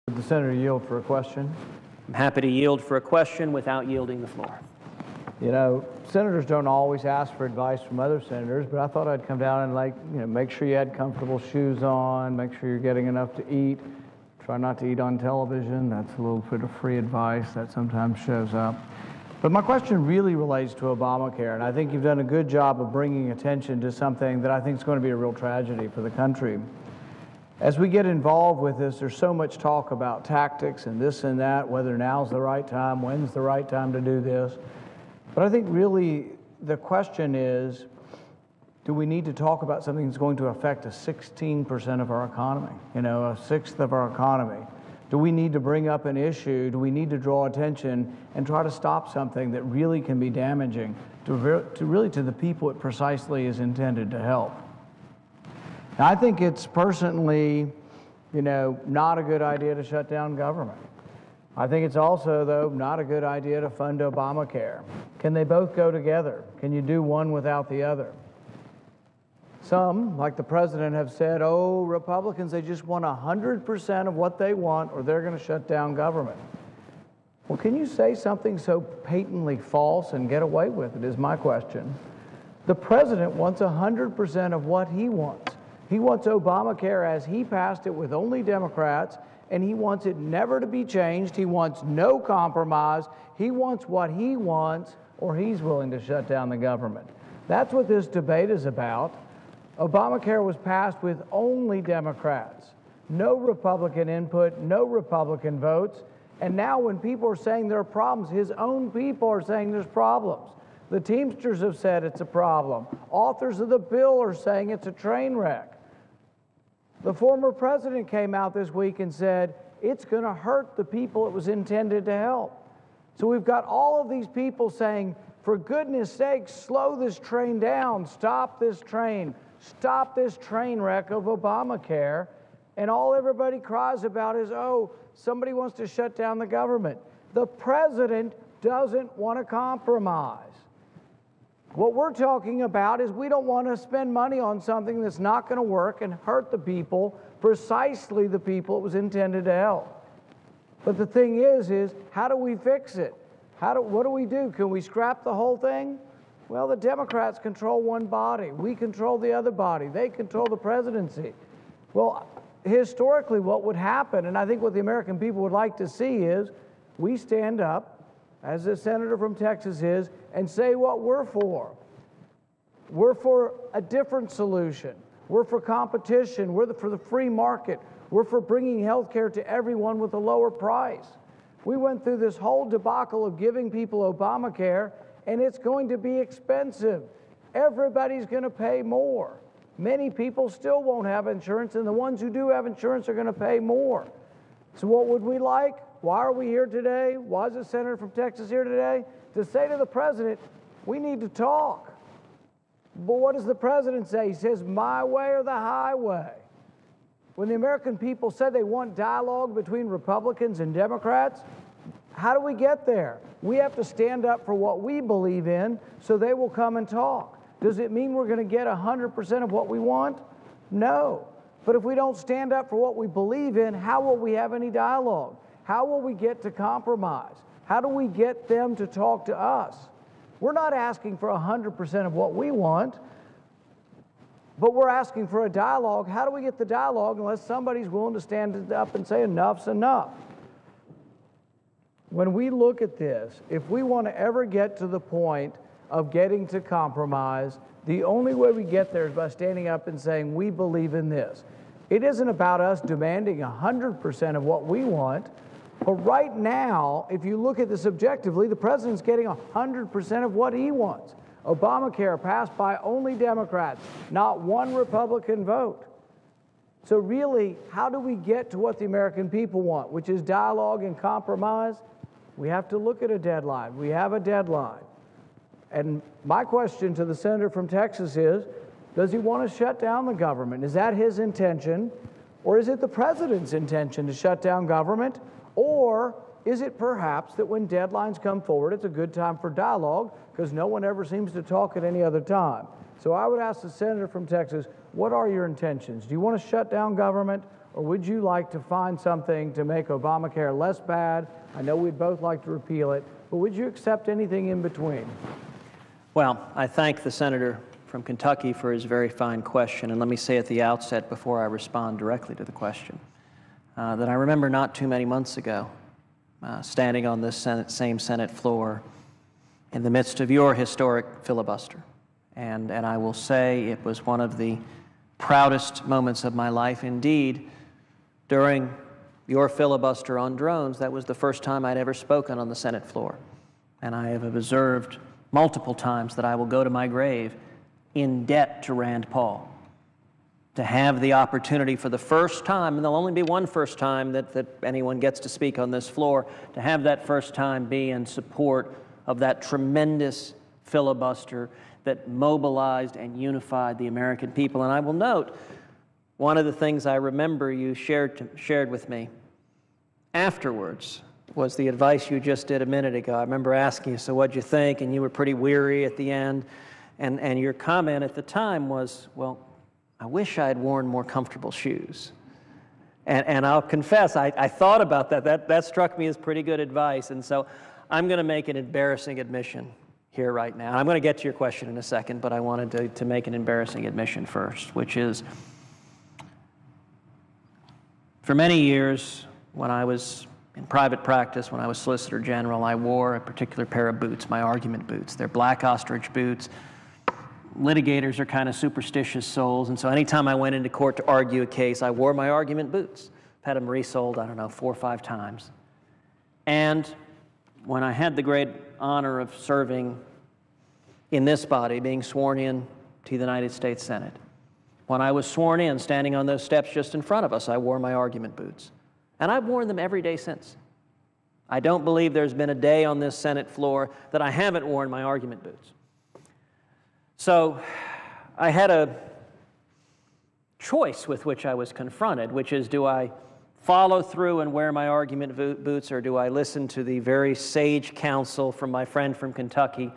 Would the senator yield for a question? I'm happy to yield for a question without yielding the floor. You know, senators don't always ask for advice from other senators, but I thought I'd come down and make sure you had comfortable shoes on, make sure you're getting enough to eat. Try not to eat on television. That's a little bit of free advice that sometimes shows up. But my question really relates to Obamacare, and I think you've done a good job of bringing attention to something that I think is going to be a real tragedy for the country. As we get involved with this, there's so much talk about tactics and this and that, whether now's the right time, when's the right time to do this. But I think really the question is, do we need to talk about something that's going to affect 16% of our economy, a sixth of our economy? Do we need to bring up an issue? Do we need to draw attention and try to stop something that really can be damaging to the people it precisely is intended to help? Now, I think it's personally, not a good idea to shut down government. I think it's also, though, not a good idea to fund Obamacare. Can they both go together? Can you do one without the other? Some, like the president, have said, oh, Republicans, they just want 100% of what they want or they're going to shut down government. Well, can you say something so patently false and get away with it is my question. The president wants 100% of what he wants. He wants Obamacare as he passed it with only Democrats, and he wants it never to be changed. He wants no compromise. He wants what he wants, or he's willing to shut down the government. That's what this debate is about. Obamacare was passed with only Democrats. No Republican input, no Republican votes. And now when people are saying there are problems, his own people are saying there's problems. The Teamsters have said it's a problem. Authors of the bill are saying it's a train wreck. The former president came out this week and said it's going to hurt the people it was intended to help. So we've got all of these people saying, for goodness sakes, slow this train down, stop this train wreck of Obamacare. And all everybody cries about is, oh, somebody wants to shut down the government. The president doesn't want to compromise. What we're talking about is we don't want to spend money on something that's not going to work and hurt the people, precisely the people it was intended to help. But the thing is how do we fix it? What do we do? Can we scrap the whole thing? Well, the Democrats control one body. We control the other body. They control the presidency. Well, historically, what would happen, and I think what the American people would like to see is we stand up, as the senator from Texas is, and say what we're for. We're for a different solution. We're for competition. We're for the free market. We're for bringing health care to everyone with a lower price. We went through this whole debacle of giving people Obamacare, and it's going to be expensive. Everybody's going to pay more. Many people still won't have insurance, and the ones who do have insurance are going to pay more. So what would we like? Why are we here today? Why is the senator from Texas here today? To say to the president, we need to talk. But what does the president say? He says, my way or the highway. When the American people said they want dialogue between Republicans and Democrats, how do we get there? We have to stand up for what we believe in so they will come and talk. Does it mean we're going to get 100% of what we want? No. But if we don't stand up for what we believe in, how will we have any dialogue? How will we get to compromise? How do we get them to talk to us? We're not asking for 100% of what we want, but we're asking for a dialogue. How do we get the dialogue unless somebody's willing to stand up and say enough's enough? When we look at this, if we want to ever get to the point of getting to compromise, the only way we get there is by standing up and saying, we believe in this. It isn't about us demanding 100% of what we want, but right now, if you look at this objectively, the president's getting 100% of what he wants. Obamacare passed by only Democrats, not one Republican vote. So really, how do we get to what the American people want, which is dialogue and compromise? We have to look at a deadline. We have a deadline. And my question to the senator from Texas is, does he want to shut down the government? Is that his intention? Or is it the president's intention to shut down government? Or is it perhaps that when deadlines come forward, it's a good time for dialogue because no one ever seems to talk at any other time? So I would ask the senator from Texas, what are your intentions? Do you want to shut down government or would you like to find something to make Obamacare less bad? I know we'd both like to repeal it, but would you accept anything in between? Well, I thank the senator from Kentucky for his very fine question, and let me say at the outset before I respond directly to the question that I remember not too many months ago standing on this same Senate floor in the midst of your historic filibuster. And I will say it was one of the proudest moments of my life. Indeed, during your filibuster on drones, that was the first time I'd ever spoken on the Senate floor. And I have observed multiple times that I will go to my grave in debt to Rand Paul. To have the opportunity for the first time, and there'll only be one first time that anyone gets to speak on this floor, to have that first time be in support of that tremendous filibuster that mobilized and unified the American people. And I will note, one of the things I remember you shared with me afterwards was the advice you just did a minute ago. I remember asking you, so what'd you think? And you were pretty weary at the end. And your comment at the time was, well, I wish I had worn more comfortable shoes. And I'll confess, I thought about that. That struck me as pretty good advice. And so I'm going to make an embarrassing admission here right now. I'm going to get to your question in a second, but I wanted to make an embarrassing admission first, which is, for many years, when I was in private practice, when I was Solicitor General, I wore a particular pair of boots, my argument boots. They're black ostrich boots. Litigators are kind of superstitious souls, and so anytime I went into court to argue a case, I wore my argument boots. I've had them resold, I don't know, 4 or 5 times. And when I had the great honor of serving in this body, being sworn in to the United States Senate, when I was sworn in, standing on those steps just in front of us, I wore my argument boots. And I've worn them every day since. I don't believe there's been a day on this Senate floor that I haven't worn my argument boots. So I had a choice with which I was confronted, which is, do I follow through and wear my argument boots, or do I listen to the very sage counsel from my friend from Kentucky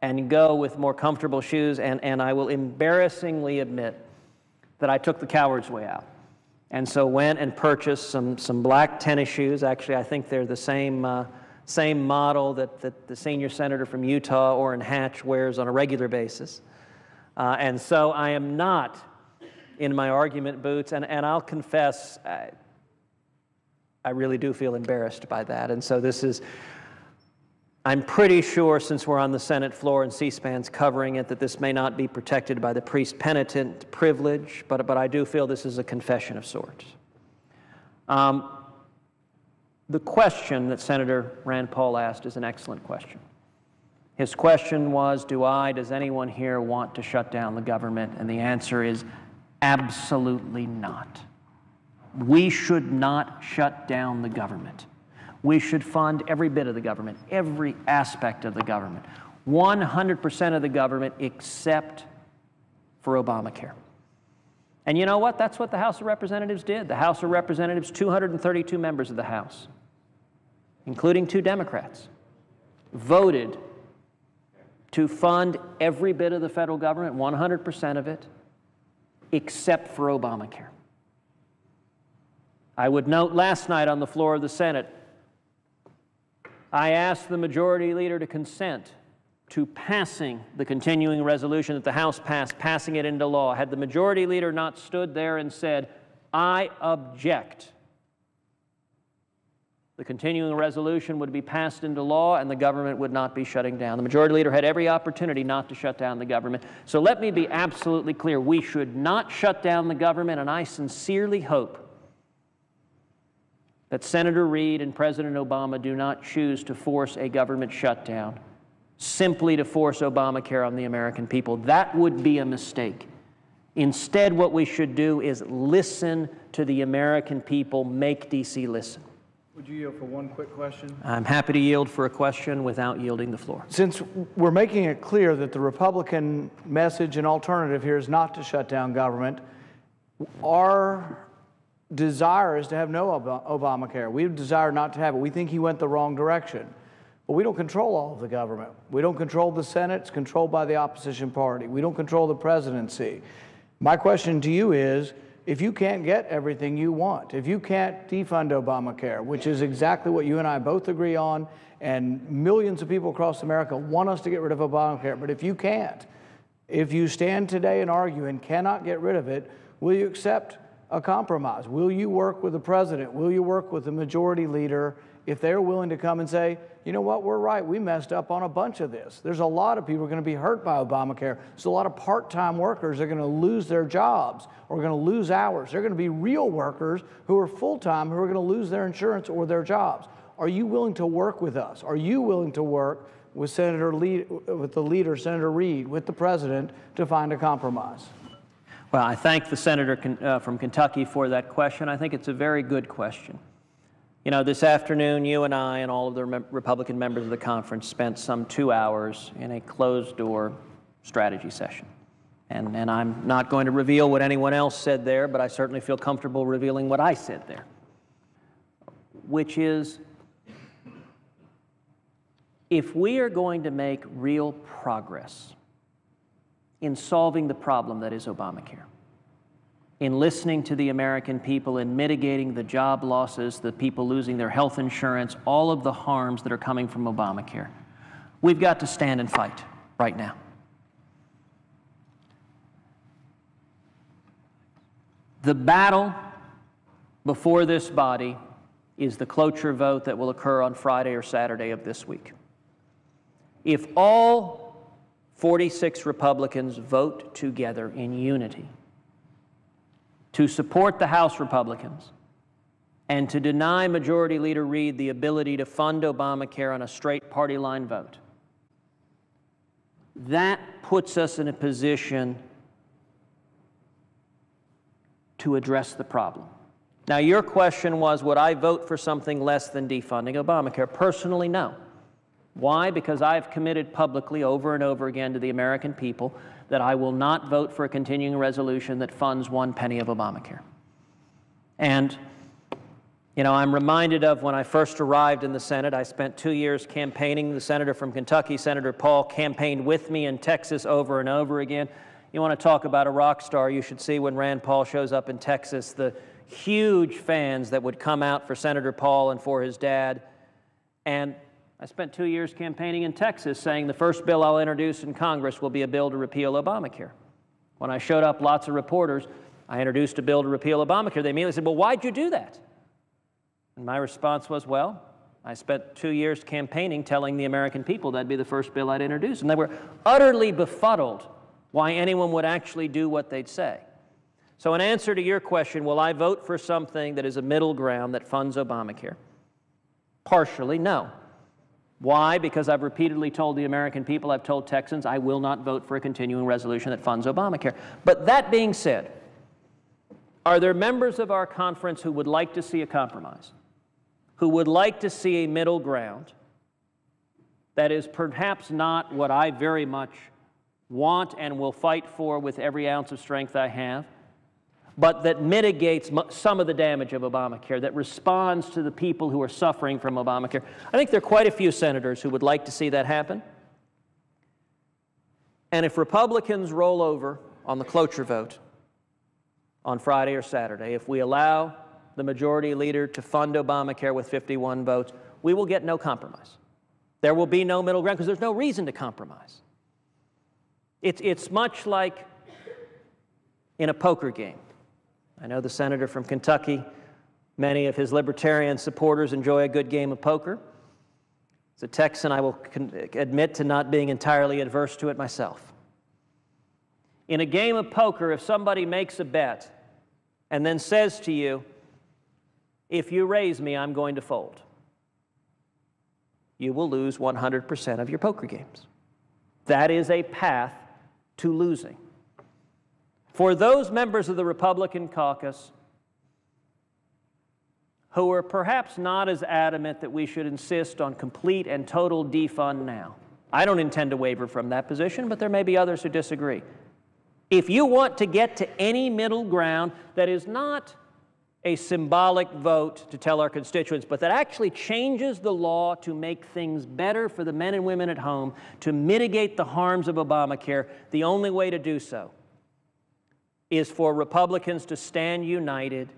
and go with more comfortable shoes? And I will embarrassingly admit that I took the coward's way out. And so went and purchased some black tennis shoes. Actually, I think they're the same model that the senior senator from Utah, Orrin Hatch, wears on a regular basis. And so I am not in my argument boots, and I'll confess, I really do feel embarrassed by that. And so this is, I'm pretty sure, since we're on the Senate floor and C-SPAN's covering it, that this may not be protected by the priest penitent privilege, but I do feel this is a confession of sorts. The question that Senator Rand Paul asked is an excellent question. His question was, does anyone here want to shut down the government? And the answer is absolutely not. We should not shut down the government. We should fund every bit of the government, every aspect of the government, 100% of the government except for Obamacare. And you know what? That's what the House of Representatives did. The House of Representatives, 232 members of the House, including 2 Democrats, voted to fund every bit of the federal government, 100% of it, except for Obamacare. I would note last night on the floor of the Senate, I asked the majority leader to consent to passing the continuing resolution that the House passed, passing it into law. Had the majority leader not stood there and said, I object, the continuing resolution would be passed into law and the government would not be shutting down. The majority leader had every opportunity not to shut down the government. So let me be absolutely clear. We should not shut down the government, and I sincerely hope that Senator Reid and President Obama do not choose to force a government shutdown simply to force Obamacare on the American people. That would be a mistake. Instead, what we should do is listen to the American people, make D.C. listen. Would you yield for one quick question? I'm happy to yield for a question without yielding the floor. Since we're making it clear that the Republican message and alternative here is not to shut down government, our desire is to have no Obamacare. We desire not to have it. We think he went the wrong direction. But we don't control all of the government. We don't control the Senate. It's controlled by the opposition party. We don't control the presidency. My question to you is, if you can't get everything you want, if you can't defund Obamacare, which is exactly what you and I both agree on, and millions of people across America want us to get rid of Obamacare, but if you can't, if you stand today and argue and cannot get rid of it, will you accept a compromise? Will you work with the president? Will you work with the majority leader if they're willing to come and say, you know what, we're right, we messed up on a bunch of this. There's a lot of people who are going to be hurt by Obamacare. So a lot of part-time workers are going to lose their jobs or going to lose hours. They're going to be real workers who are full-time who are going to lose their insurance or their jobs. Are you willing to work with us? Are you willing to work with with the leader, Senator Reid, with the president to find a compromise? Well, I thank the senator from Kentucky for that question. I think it's a very good question. You know, this afternoon, you and I and all of the Republican members of the conference spent some 2 hours in a closed-door strategy session. And I'm not going to reveal what anyone else said there, but I certainly feel comfortable revealing what I said there, which is, if we are going to make real progress in solving the problem that is Obamacare, in listening to the American people, in mitigating the job losses, the people losing their health insurance, all of the harms that are coming from Obamacare, we've got to stand and fight right now. The battle before this body is the cloture vote that will occur on Friday or Saturday of this week. If all 46 Republicans vote together in unity to support the House Republicans and to deny Majority Leader Reid the ability to fund Obamacare on a straight party line vote, that puts us in a position to address the problem. Now, your question was, would I vote for something less than defunding Obamacare? Personally, no. Why? Because I've committed publicly over and over again to the American people that I will not vote for a continuing resolution that funds 1 penny of Obamacare. And, you know, I'm reminded of when I first arrived in the Senate. I spent 2 years campaigning. The senator from Kentucky, Senator Paul, campaigned with me in Texas over and over again. You want to talk about a rock star, you should see when Rand Paul shows up in Texas, the huge fans that would come out for Senator Paul and for his dad. And I spent 2 years campaigning in Texas saying the first bill I'll introduce in Congress will be a bill to repeal Obamacare. When I showed up, lots of reporters, I introduced a bill to repeal Obamacare. They immediately said, well, why'd you do that? And my response was, well, I spent 2 years campaigning telling the American people that'd be the first bill I'd introduce. And they were utterly befuddled why anyone would actually do what they'd say. So in answer to your question, will I vote for something that is a middle ground that funds Obamacare? Partially, no. Why? Because I've repeatedly told the American people, I've told Texans, I will not vote for a continuing resolution that funds Obamacare. But that being said, are there members of our conference who would like to see a compromise, who would like to see a middle ground that is perhaps not what I very much want and will fight for with every ounce of strength I have, but that mitigates some of the damage of Obamacare, that responds to the people who are suffering from Obamacare? I think there are quite a few senators who would like to see that happen. And if Republicans roll over on the cloture vote on Friday or Saturday, if we allow the majority leader to fund Obamacare with 51 votes, we will get no compromise. There will be no middle ground because there's no reason to compromise. It's much like in a poker game. I know the senator from Kentucky, many of his libertarian supporters enjoy a good game of poker. As a Texan, I will admit to not being entirely adverse to it myself. In a game of poker, if somebody makes a bet and then says to you, if you raise me, I'm going to fold, you will lose 100% of your poker games. That is a path to losing. For those members of the Republican caucus who are perhaps not as adamant that we should insist on complete and total defund now, I don't intend to waver from that position, but there may be others who disagree. If you want to get to any middle ground that is not a symbolic vote to tell our constituents, but that actually changes the law to make things better for the men and women at home, to mitigate the harms of Obamacare, the only way to do so is for Republicans to stand united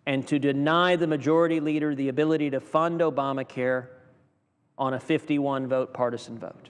and to deny the majority leader the ability to fund Obamacare on a 51-vote partisan vote.